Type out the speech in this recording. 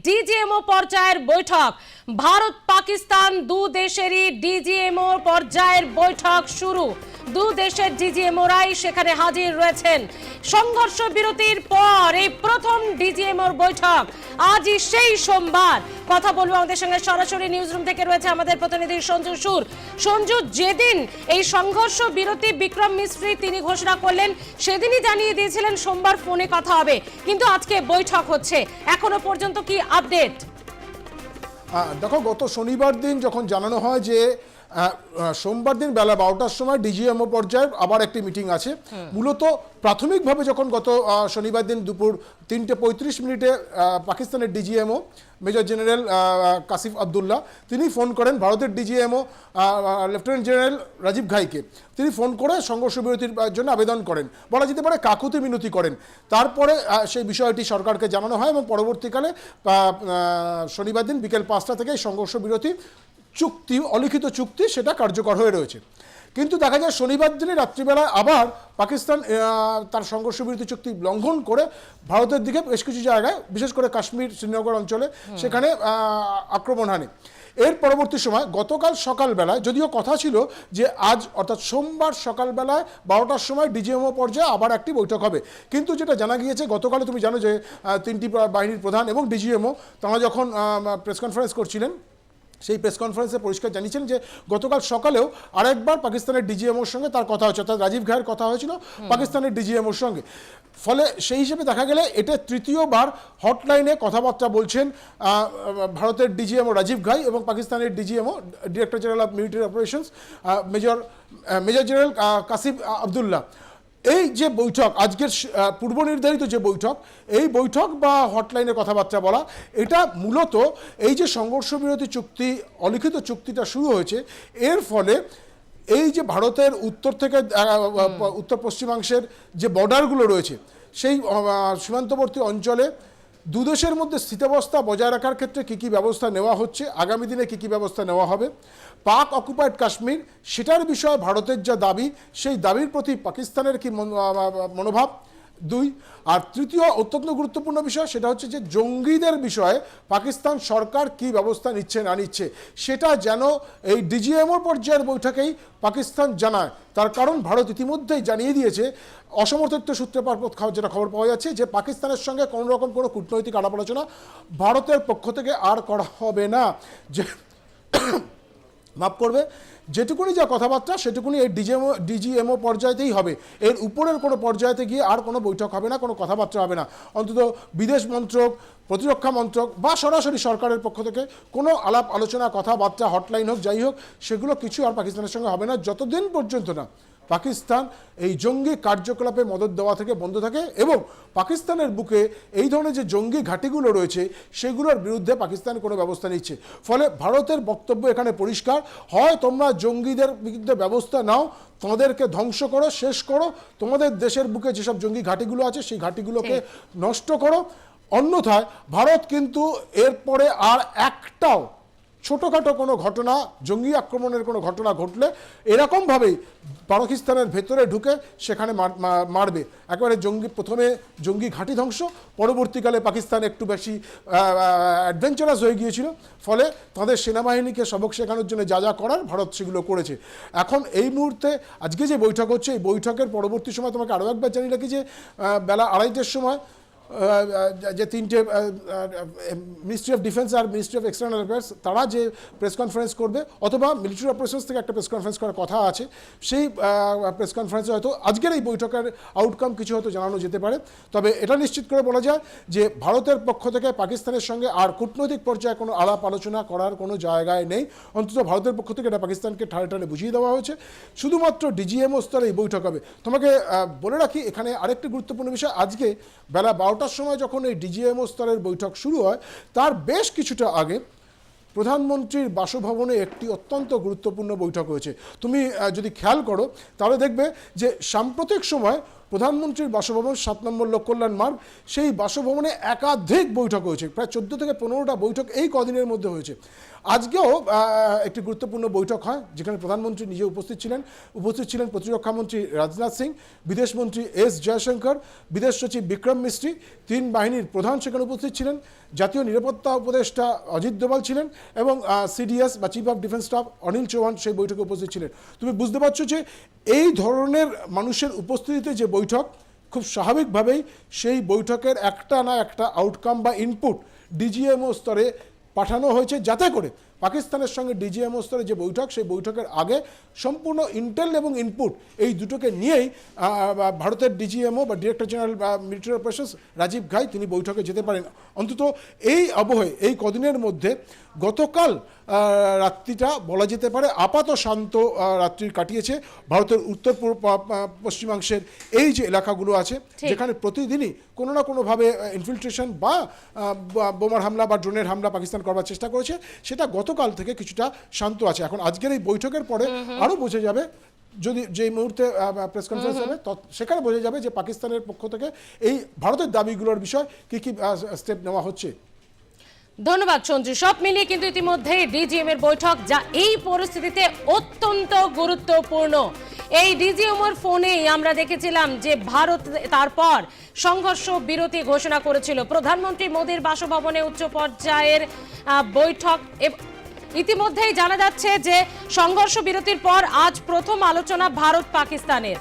DGMO পর্যায়ের বৈঠক। ভারত পাকিস্তান দু দেশেরই ডিজিএমও পর্যায়ের বৈঠক শুরু। দু দেশের ডিজিএমওরাই সেখানে হাজির রয়েছেন। সংঘর্ষ বিরতির পর এই প্রথম ডিজিএমওর বৈঠক। আজই সেই সোমবার। কথা বলবো আমাদের সঙ্গে সরাসরি নিউজ রুম থেকে রয়েছে আমাদের প্রতিনিধি সঞ্জু সুর। সঞ্জু, যেদিন এই সংঘর্ষ বিরতি বিক্রম মিস্ত্রি তিনি ঘোষণা করলেন, সেদিনই জানিয়ে দিয়েছিলেন সোমবার ফোনে কথা হবে, কিন্তু আজকে বৈঠক হচ্ছে। এখনো পর্যন্ত কি আপডেট? দেখো, গত শনিবার দিন যখন জানানো হয় যে সোমবার দিন বেলা 12টার সময় ডিজিএমও পর্যায়ে আবার একটি মিটিং আছে, মূলত প্রাথমিকভাবে যখন গত শনিবার দিন দুপুর 3:35 পাকিস্তানের DGMO major general Kashif Abdullah তিনি ফোন করেন ভারতের ডিজিএমও লেফটেন্যান্ট জেনারেল রাজীব ঘাইকে। তিনি ফোন করে সংঘর্ষ বিরতির জন্য আবেদন করেন, বলা যেতে পারে কাকুতি মিনতি করেন। তারপরে সেই বিষয়টি সরকারকে জানানো হয় এবং পরবর্তীকালে শনিবার দিন বিকেল 5টা থেকে সংঘর্ষ বিরতি চুক্তি, অলিখিত চুক্তি, সেটা কার্যকর হয়ে রয়েছে। কিন্তু দেখা যায় শনিবার দিনে রাত্রিবেলায় আবার পাকিস্তান তার সংঘর্ষ বিরতি চুক্তি লঙ্ঘন করে ভারতের দিকে বেশ কিছু জায়গায়, বিশেষ করে কাশ্মীর শ্রীনগর অঞ্চলে সেখানে আক্রমণ হানে। এর পরবর্তী সময় গতকাল সকালবেলায়, যদিও কথা ছিল যে আজ অর্থাৎ সোমবার সকালবেলায় 12টার সময় ডিজিএমও পর্যায়ে আবার একটি বৈঠক হবে, কিন্তু যেটা জানা গিয়েছে গতকালে, তুমি জানো যে 3টি বাহিনীর প্রধান এবং ডিজিএমও তারা যখন প্রেস কনফারেন্স করছিলেন, সেই প্রেস কনফারেন্সে পরিষ্কার জানিয়েছেন যে গতকাল সকালেও আরেকবার পাকিস্তানের ডিজিএমওর সঙ্গে তার কথা হচ্ছে, অর্থাৎ রাজীব ঘাইয়ের কথা হয়েছিল পাকিস্তানের ডিজিএমওর সঙ্গে। ফলে সেই হিসেবে দেখা গেলে এটা তৃতীয়বার হটলাইনে কথাবার্তা বলছেন ভারতের ডিজিএমও রাজীব ঘাই এবং পাকিস্তানের DGMO director general of military operations major general Kashif Abdullah. এই যে বৈঠক, আজকের পূর্ব নির্ধারিত যে বৈঠক, এই বৈঠক বা হটলাইনে কথাবার্তা বলা, এটা মূলত এই যে সংঘর্ষ বিরতি চুক্তি, অলিখিত চুক্তিটা শুরু হয়েছে, এর ফলে এই যে ভারতের উত্তর থেকে উত্তর পশ্চিমাংশের যে বর্ডারগুলো রয়েছে, সেই সীমান্তবর্তী অঞ্চলে দুদেশের মধ্যে স্থিতাবস্থা বজায় রাখার ক্ষেত্রে কী কী ব্যবস্থা নেওয়া হচ্ছে, আগামী দিনে কী কী ব্যবস্থা নেওয়া হবে, পাক অকুপাইড কাশ্মীর সেটার বিষয়ে ভারতের যা দাবি, সেই দাবির প্রতি পাকিস্তানের কি মনোভাব, 2। আর তৃতীয় অত্যন্ত গুরুত্বপূর্ণ বিষয় সেটা হচ্ছে যে জঙ্গিদের বিষয়ে পাকিস্তান সরকার কি ব্যবস্থা নিচ্ছে না নিচ্ছে, সেটা যেন এই ডিজিএমও পর্যায়ের বৈঠকেই পাকিস্তান জানায়। তার কারণ ভারত ইতিমধ্যেই জানিয়ে দিয়েছে, অসমর্থিত সূত্রে যেটা খবর পাওয়া যাচ্ছে, যে পাকিস্তানের সঙ্গে কোনো রকম কোনো কূটনৈতিক আলাপ আলোচনা ভারতের পক্ষ থেকে আর করা হবে না। যে মাফ করবে, যেটুকুনি যা কথাবার্তা সেটুকুনি এই ডিজিএমও পর্যায়েতেই হবে। এর উপরের কোনো পর্যায়েতে গিয়ে আর কোনো বৈঠক হবে না, কোনো কথাবার্তা হবে না। অন্তত বিদেশ মন্ত্রক, প্রতিরক্ষা মন্ত্রক বা সরাসরি সরকারের পক্ষ থেকে কোনো আলাপ আলোচনা, কথাবার্তা, হটলাইন হোক, যাই হোক, সেগুলো কিছু আর পাকিস্তানের সঙ্গে হবে না, যতদিন পর্যন্ত না পাকিস্তান এই জঙ্গি কার্যকলাপে মদত দেওয়া থেকে বন্ধ থাকে এবং পাকিস্তানের বুকে এই ধরনের যে জঙ্গি ঘাঁটিগুলো রয়েছে সেগুলোর বিরুদ্ধে পাকিস্তান কোনো ব্যবস্থা নিচ্ছে। ফলে ভারতের বক্তব্য এখানে পরিষ্কার, হয় তোমরা জঙ্গিদের বিরুদ্ধে ব্যবস্থা নাও, তোমাদেরকে ধ্বংস করো, শেষ করো, তোমাদের দেশের বুকে যেসব জঙ্গি ঘাঁটিগুলো আছে সেই ঘাঁটিগুলোকে নষ্ট করো, অন্যথায় ভারত কিন্তু এরপরে আর একটাও ছোটোখাটো কোনো ঘটনা, জঙ্গি আক্রমণের কোনো ঘটনা ঘটলে এরকমভাবেই পাকিস্তানের ভেতরে ঢুকে সেখানে মারবে। একেবারে প্রথমে জঙ্গি ঘাঁটি ধ্বংস, পরবর্তীকালে পাকিস্তান একটু বেশি অ্যাডভেঞ্চারাস হয়ে গিয়েছিল, ফলে তাদের সেনাবাহিনীকে সবক শেখানোর জন্য যা যা করার ভারত সেগুলো করেছে। এখন এই মুহূর্তে আজকে যে বৈঠক হচ্ছে, এই বৈঠকের পরবর্তী সময় তোমাকে আরও একবার জানিয়ে রাখি যে বেলা 2:30টার সময় যে 3টে মিনিস্ট্রি অফ ডিফেন্স আর মিনিস্ট্রি অফ এক্সটার্নাল অ্যাফেয়ার্স তারা যে প্রেস কনফারেন্স করবে, অথবা মিলিটারি অপারেশনস থেকে একটা প্রেস কনফারেন্স করার কথা আছে, সেই প্রেস কনফারেন্সে হয়তো আজকের এই বৈঠকের আউটকাম কিছু হয়তো জানানো যেতে পারে। তবে এটা নিশ্চিত করে বলা যায় যে ভারতের পক্ষ থেকে পাকিস্তানের সঙ্গে আর কূটনৈতিক পর্যায়ে কোনো আলাপ আলোচনা করার কোনো জায়গায় নেই। অন্তত ভারতের পক্ষ থেকে এটা পাকিস্তানকে ঠাড়ে ঠাড়ে বুঝিয়ে দেওয়া হয়েছে, শুধুমাত্র ডিজিএমও স্তরে এই বৈঠক হবে। তোমাকে বলে রাখি এখানে আরেকটি গুরুত্বপূর্ণ বিষয়, আজকে বেলা 12টার সময় যখন এই ডিজিএমও স্তরের বৈঠক শুরু হয়, তার বেশ কিছুটা আগে প্রধানমন্ত্রীর বাসভবনে একটি অত্যন্ত গুরুত্বপূর্ণ বৈঠক হয়েছে। তুমি যদি খেয়াল করো তাহলে দেখবে যে সাম্প্রতিক সময় প্রধানমন্ত্রীর বাসভবন 7 নম্বর লোককল্যাণ মার্গ, সেই বাসভবনে একাধিক বৈঠক হয়েছে, প্রায় 14 থেকে 15টা বৈঠক এই কদিনের মধ্যে হয়েছে। আজকেও একটি গুরুত্বপূর্ণ বৈঠক হয় যেখানে প্রধানমন্ত্রী নিজে উপস্থিত ছিলেন প্রতিরক্ষামন্ত্রী রাজনাথ সিং, বিদেশমন্ত্রী এস জয়শঙ্কর, বিদেশ সচিব বিক্রম মিস্ত্রি, 3 বাহিনীর প্রধান সেখানে উপস্থিত ছিলেন, জাতীয় নিরাপত্তা উপদেষ্টা অজিত দোভাল ছিলেন এবং সিডিএস বা Chief of Defence Staff Anil Chauhan সেই বৈঠকে উপস্থিত ছিলেন। তুমি বুঝতে পারছো যে এই ধরনের মানুষের উপস্থিতিতে যে বৈঠক, খুব স্বাভাবিকভাবেই সেই বৈঠকের একটা না একটা আউটকাম বা ইনপুট ডিজিএমও স্তরে পাঠানো হয়েছে, যাতে করে পাকিস্তানের সঙ্গে ডিজিএমও স্তরে যে বৈঠক, সেই বৈঠকের আগে সম্পূর্ণ ইন্টেল এবং ইনপুট এই দুটোকে নিয়েই ভারতের ডিজিএমও বা director general military operations Rajiv Ghai তিনি বৈঠকে যেতে পারেন। অন্তত এই আবহে এই কদিনের মধ্যে গতকাল রাত্রিটা বলা যেতে পারে আপাত শান্ত রাত্রি কাটিয়েছে ভারতের উত্তর পশ্চিমাংশের এই যে এলাকাগুলো আছে, যেখানে প্রতিদিনই কোনো না কোনোভাবে ইনফিলট্রেশন বা বোমার হামলা বা ড্রোনের হামলা পাকিস্তান করবার চেষ্টা করেছে, সেটা গতকাল থেকে কিছুটা শান্ত আছে। এখন আজকের এই বৈঠকের পরে আরও বোঝা যাবে, যদি যেই মুহূর্তে প্রেস কনফারেন্স হবে সেখানে বোঝা যাবে যে পাকিস্তানের পক্ষ থেকে এই ভারতের দাবিগুলোর বিষয় কি কি স্টেপ নেওয়া হচ্ছে। ধন্যবাদ সঞ্জু। সব মিলিয়ে কিন্তু ইতিমধ্যেই ডিজিএম এর বৈঠক, যা এই পরিস্থিতিতে অত্যন্ত গুরুত্বপূর্ণ। এই ডিজিএম এর ফোনেই আমরা দেখেছিলাম যে ভারত তারপর সংঘর্ষ বিরতি ঘোষণা করেছিল। প্রধানমন্ত্রী মোদীর বাসভবনে উচ্চ পর্যায়ের বৈঠক। ইতিমধ্যেই জানা যাচ্ছে যে সংঘর্ষ বিরতির পর আজ প্রথম আলোচনা ভারত পাকিস্তানের।